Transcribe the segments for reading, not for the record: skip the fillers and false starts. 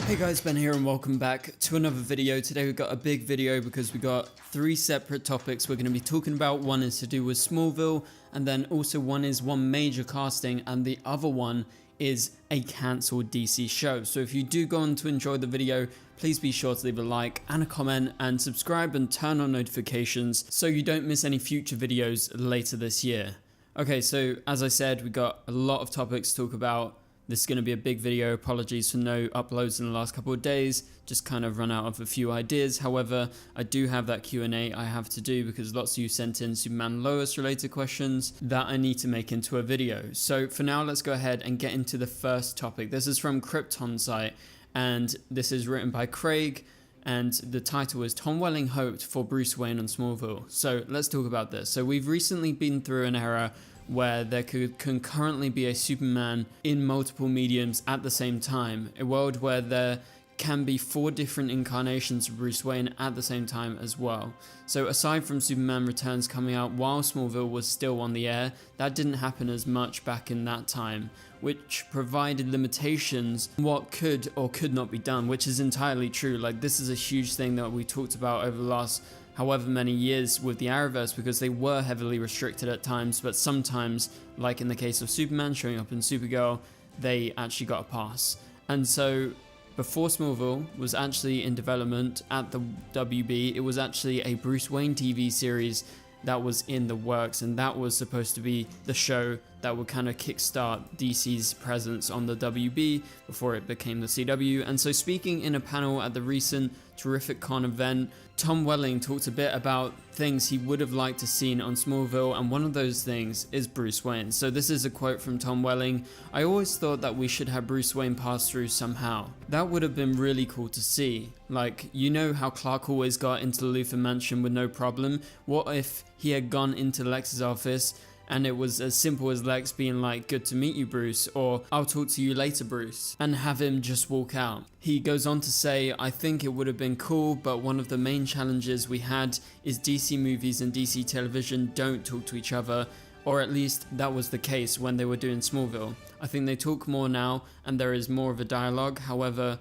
Hey guys, Ben here and welcome back to another video. Today we've got a big video because we got three separate topics we're going to be talking about. One is to do with Smallville, and then also one major casting, and the other one is a cancelled DC show. So if you do go on to enjoy the video, please be sure to leave a like and a comment and subscribe and turn on notifications so you don't miss any future videos later this year. Okay, so as I said, we got a lot of topics to talk about. This is going to be a big video. Apologies for no uploads in the last couple of days. Just kind of run out of a few ideas. However, I do have that Q&A I have to do because lots of you sent in Superman Lois related questions that I need to make into a video. So for now, let's go ahead and get into the first topic. This is from Krypton site, and this is written by Craig, and the title is Tom Welling hoped for Bruce Wayne on Smallville. So let's talk about this. So we've recently been through an era where there could concurrently be a Superman in multiple mediums at the same time. A world where there can be 4 different incarnations of Bruce Wayne at the same time as well. So aside from Superman Returns coming out while Smallville was still on the air, that didn't happen as much back in that time, which provided limitations on what could or could not be done, which is entirely true. Like, this is a huge thing that we talked about over the last however many years with the Arrowverse, because they were heavily restricted at times, but sometimes, like in the case of Superman showing up in Supergirl, they actually got a pass. And so before Smallville was actually in development at the WB, it was actually a Bruce Wayne TV series that was in the works, and that was supposed to be the show that would kind of kickstart DC's presence on the WB before it became the CW. And so, speaking in a panel at the recent Terrific Con event, Tom Welling talked a bit about things he would have liked to seen on Smallville, and one of those things is Bruce Wayne. So this is a quote from Tom Welling: "I always thought that we should have Bruce Wayne pass through somehow. That would have been really cool to see. Like, you know how Clark always got into the Luthor Mansion with no problem? What if he had gone into Lex's office and it was as simple as Lex being like, 'Good to meet you, Bruce,' or 'I'll talk to you later, Bruce,' and have him just walk out?" He goes on to say, "I think it would have been cool, but one of the main challenges we had is DC movies and DC television don't talk to each other, or at least that was the case when they were doing Smallville. I think they talk more now and there is more of a dialogue. However,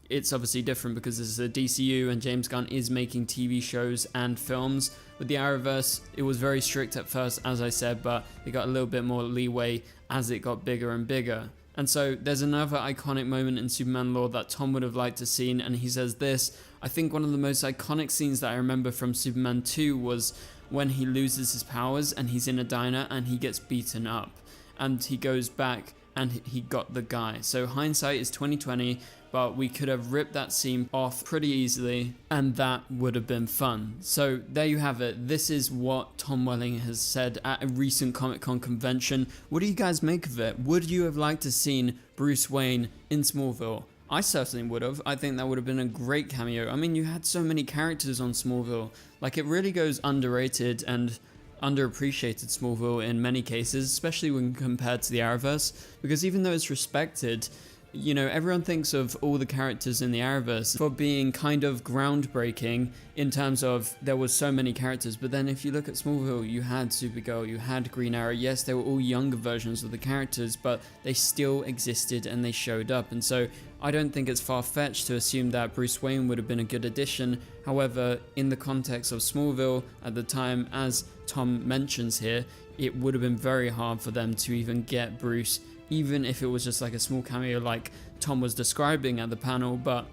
it's obviously different because this is a DCU and James Gunn is making TV shows and films. With the Arrowverse, it was very strict at first, as I said, but it got a little bit more leeway as it got bigger and bigger." And so there's another iconic moment in Superman lore that Tom would have liked to seen, and he says this: "I think one of the most iconic scenes that I remember from Superman 2 was when he loses his powers and he's in a diner and he gets beaten up, and he goes back and he got the guy." So hindsight is 2020, but we could have ripped that scene off pretty easily, and that would have been fun. So there you have it. This is what Tom Welling has said at a recent Comic-Con convention. What do you guys make of it? Would you have liked to seen Bruce Wayne in Smallville? I certainly would have. I think that would have been a great cameo. I mean, you had so many characters on Smallville. Like, it really goes underrated and underappreciated, Smallville, in many cases, especially when compared to the Arrowverse, because even though it's respected, you know, everyone thinks of all the characters in the Arrowverse for being kind of groundbreaking in terms of there was so many characters. But then if you look at Smallville, you had Supergirl, you had Green Arrow. Yes, they were all younger versions of the characters, but they still existed and they showed up. And so I don't think it's far-fetched to assume that Bruce Wayne would have been a good addition. However, in the context of Smallville at the time, as Tom mentions here, it would have been very hard for them to even get Bruce, even if it was just like a small cameo like Tom was describing at the panel. But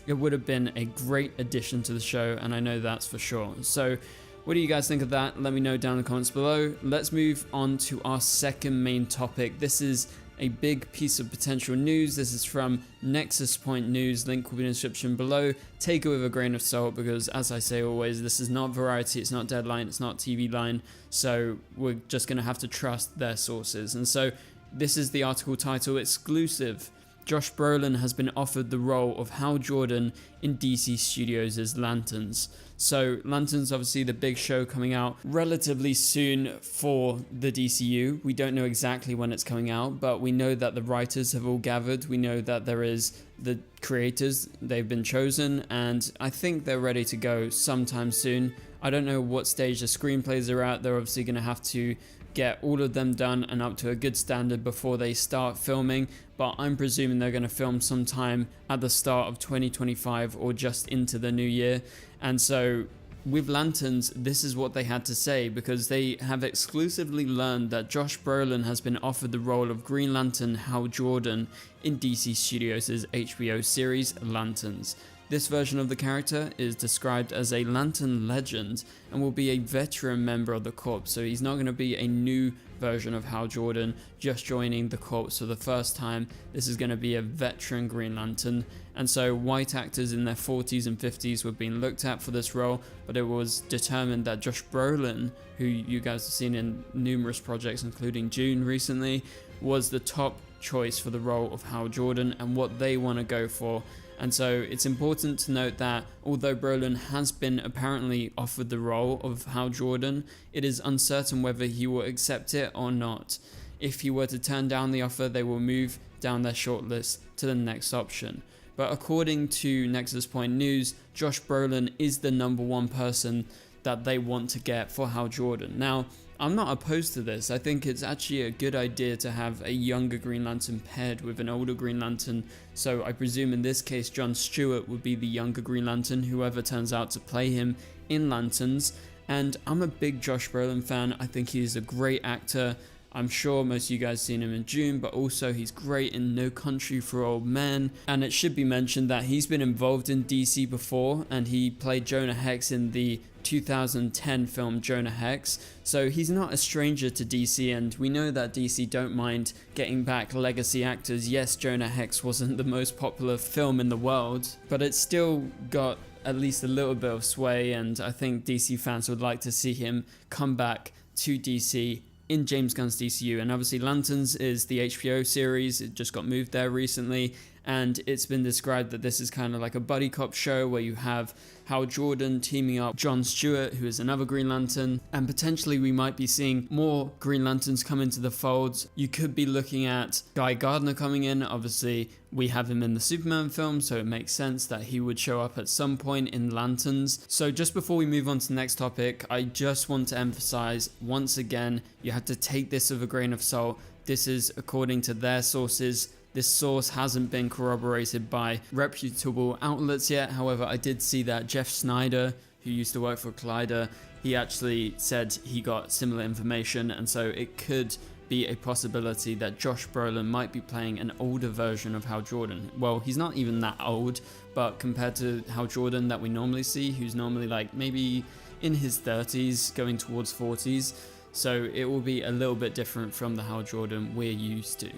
it would have been a great addition to the show, and I know that's for sure. So what do you guys think of that? Let me know down in the comments below. Let's move on to our second main topic. This is a big piece of potential news. This is from Nexus Point News. Link will be in the description below. Take it with a grain of salt because, as I say always, this is not Variety, it's not Deadline, it's not TV Line. So we're just going to have to trust their sources. And so this is the article title: "Exclusive. Josh Brolin has been offered the role of Hal Jordan in DC Studios' Lanterns." So Lanterns, obviously the big show coming out relatively soon for the DCU. We don't know exactly when it's coming out, but we know that the writers have all gathered. We know that there is the creators, they've been chosen, and I think they're ready to go sometime soon. I don't know what stage the screenplays are at. They're obviously going to have to get all of them done and up to a good standard before they start filming, but I'm presuming they're going to film sometime at the start of 2025 or just into the new year. And so with Lanterns, this is what they had to say, because they have exclusively learned that Josh Brolin has been offered the role of Green Lantern Hal Jordan in DC Studios' HBO series Lanterns. This version of the character is described as a Lantern legend and will be a veteran member of the Corps, so he's not going to be a new version of Hal Jordan just joining the Corps for the first time. This is going to be a veteran Green Lantern, and so white actors in their 40s and 50s were being looked at for this role, but it was determined that Josh Brolin, who you guys have seen in numerous projects including June recently, was the top choice for the role of Hal Jordan and what they want to go for. And so it's important to note that although Brolin has been apparently offered the role of Hal Jordan, it is uncertain whether he will accept it or not. If he were to turn down the offer, they will move down their shortlist to the next option. But according to Nexus Point News, Josh Brolin is the #1 person that they want to get for Hal Jordan. Now, I'm not opposed to this. I think it's actually a good idea to have a younger Green Lantern paired with an older Green Lantern. So I presume in this case, Jon Stewart would be the younger Green Lantern, whoever turns out to play him in Lanterns. And I'm a big Josh Brolin fan. I think he's a great actor. I'm sure most of you guys seen him in June, but also he's great in No Country for Old Men. And it should be mentioned that he's been involved in DC before, and he played Jonah Hex in the 2010 film Jonah Hex, so he's not a stranger to DC, and we know that DC don't mind getting back legacy actors. Yes, Jonah Hex wasn't the most popular film in the world, but it still got at least a little bit of sway, and I think DC fans would like to see him come back to DC in James Gunn's DCU. And obviously Lanterns is the HBO series, it just got moved there recently, and it's been described that this is kind of like a buddy cop show where you have Hal Jordan teaming up Jon Stewart, who is another Green Lantern, and potentially we might be seeing more Green Lanterns come into the fold. You could be looking at Guy Gardner coming in. Obviously we have him in the Superman film, so it makes sense that he would show up at some point in Lanterns. So just before we move on to the next topic, I just want to emphasize once again, you have to take this with a grain of salt. This is according to their sources. This source hasn't been corroborated by reputable outlets yet. However, I did see that Jeff Snyder, who used to work for Collider, he actually said he got similar information, and so it could be a possibility that Josh Brolin might be playing an older version of Hal Jordan. Well, he's not even that old, but compared to Hal Jordan that we normally see, who's normally like maybe in his 30s going towards 40s, so it will be a little bit different from the Hal Jordan we're used to.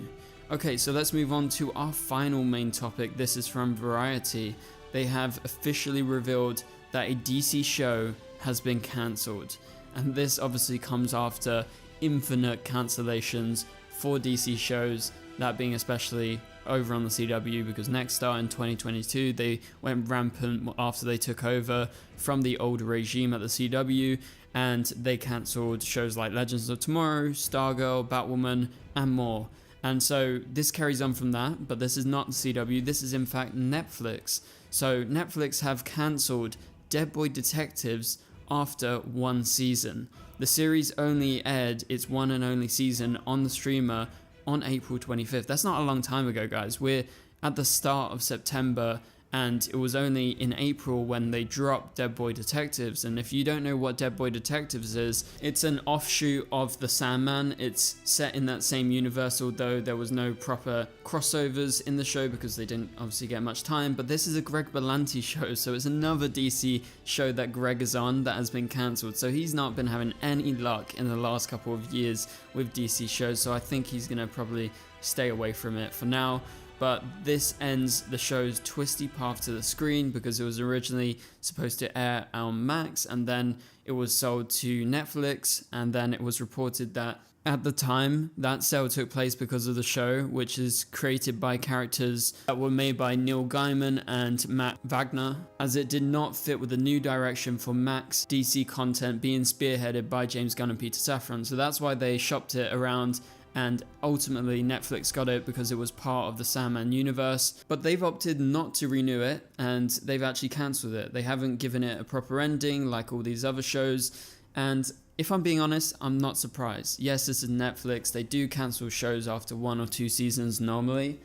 Okay, so let's move on to our final main topic. This is from Variety. They have officially revealed that a DC show has been cancelled, and this obviously comes after infinite cancellations for DC shows, that being especially over on the CW, because Nexstar in 2022 they went rampant after they took over from the old regime at the CW, and they cancelled shows like Legends of Tomorrow, Stargirl, Batwoman, and more. And so this carries on from that, but this is not the CW, this is in fact Netflix. So Netflix have cancelled Dead Boy Detectives after one season. The series only aired its one and only season on the streamer on April 25th. That's not a long time ago, guys. We're at the start of September, and it was only in April when they dropped Dead Boy Detectives. And if you don't know what Dead Boy Detectives is, it's an offshoot of The Sandman. It's set in that same universe, although there was no proper crossovers in the show because they didn't obviously get much time. But this is a Greg Berlanti show, so it's another DC show that Greg is on that has been cancelled. So he's not been having any luck in the last couple of years with DC shows, so I think he's going to probably stay away from it for now. But this ends the show's twisty path to the screen because it was originally supposed to air on Max, and then it was sold to Netflix, and then it was reported that at the time that sale took place because of the show, which is created by characters that were made by Neil Gaiman and Matt Wagner, as it did not fit with the new direction for Max DC content being spearheaded by James Gunn and Peter Safran. So that's why they shopped it around, and ultimately Netflix got it because it was part of the Sandman universe. But they've opted not to renew it, and they've actually cancelled it. They haven't given it a proper ending like all these other shows, and if I'm being honest, I'm not surprised. Yes, this is Netflix. They do cancel shows after 1 or 2 seasons normally.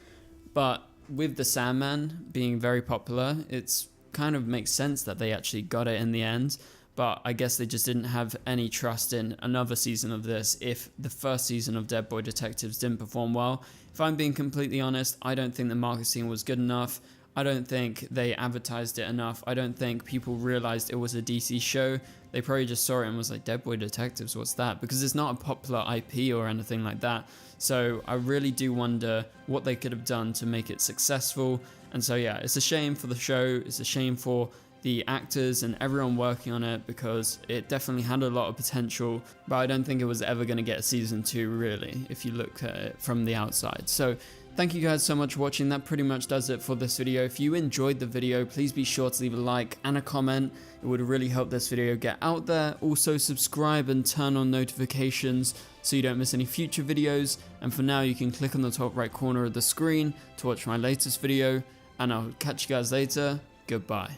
But with The Sandman being very popular, it's kind of makes sense that they actually got it in the end. But I guess they just didn't have any trust in another season of this if the first season of Dead Boy Detectives didn't perform well. If I'm being completely honest, I don't think the marketing was good enough. I don't think they advertised it enough. I don't think people realized it was a DC show. They probably just saw it and was like, Dead Boy Detectives, what's that? Because it's not a popular IP or anything like that. So I really do wonder what they could have done to make it successful. And so yeah, it's a shame for the show. It's a shame for the actors and everyone working on it, because it definitely had a lot of potential, but I don't think it was ever going to get a season 2 really, if you look at it from the outside. So thank you guys so much for watching. That pretty much does it for this video. If you enjoyed the video, please be sure to leave a like and a comment. It would really help this video get out there. Also subscribe and turn on notifications so you don't miss any future videos. And for now, you can click on the top right corner of the screen to watch my latest video, and I'll catch you guys later. Goodbye.